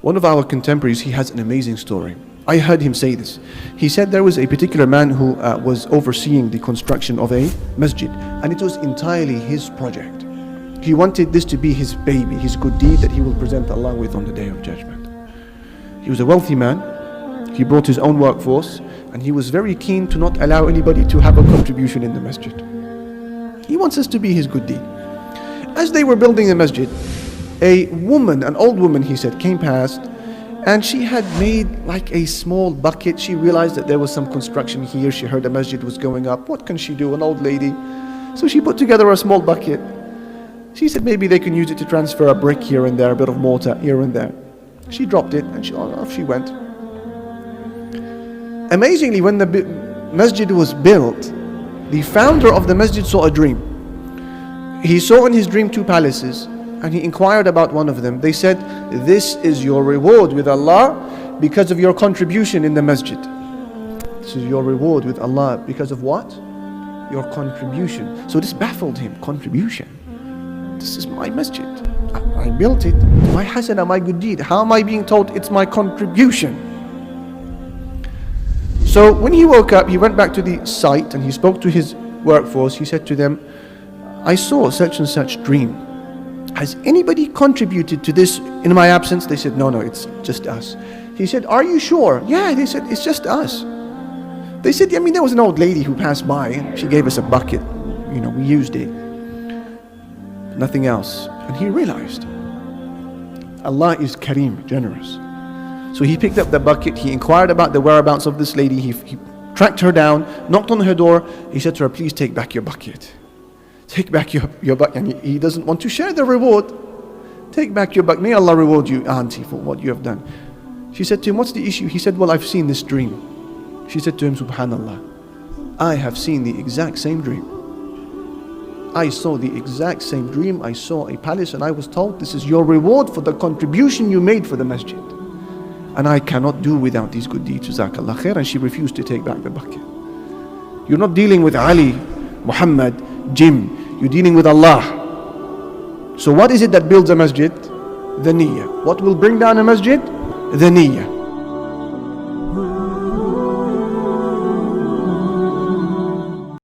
One of our contemporaries, he has an amazing story. I heard him say this. He said there was a particular man who was overseeing the construction of a masjid, and it was entirely his project. He wanted this to be his baby, his good deed that he will present Allah with on the Day of Judgment. He was a wealthy man. He brought his own workforce, and he was very keen to not allow anybody to have a contribution in the masjid. He wants us to be his good deed. As they were building the masjid, a woman, an old woman, he said, came past, and she had made like a small bucket. She realized that there was some construction here. She heard the masjid was going up. What can she do? An old lady. So she put together a small bucket. She said maybe they can use it to transfer a brick here and there, a bit of mortar here and there. She dropped it, and off she went. Amazingly, when the masjid was built, the founder of the masjid saw a dream. He saw in his dream 2 palaces, and he inquired about one of them. They said, this is your reward with Allah because of your contribution in the masjid. This is your reward with Allah because of what? Your contribution. So this baffled him. Contribution. This is my masjid. I built it. My hasana, my good deed. How am I being told it's my contribution? So when he woke up, he went back to the site and he spoke to his workforce. He said to them, I saw such and such dream. Has anybody contributed to this in my absence? They said, no, it's just us. He said, are you sure? Yeah, they said, it's just us. They said, I mean, there was an old lady who passed by and she gave us a bucket. We used it. Nothing else. And he realized Allah is Kareem, generous. So he picked up the bucket. He inquired about the whereabouts of this lady. He tracked her down, knocked on her door. He said to her, please take back your bucket. Take back your bucket. And he doesn't want to share the reward. Take back your bucket. May Allah reward you, auntie, for what you have done. She said to him, what's the issue? He said, well, I've seen this dream. She said to him, Subhanallah, I have seen the exact same dream. I saw the exact same dream. I saw a palace and I was told this is your reward for the contribution you made for the masjid. And I cannot do without these good deeds. Jazakallah khair. And she refused to take back the bucket. You're not dealing with Ali, Muhammad, Jim. You're dealing with Allah. So what is it that builds a masjid? The niyyah. What will bring down a masjid? The niyyah.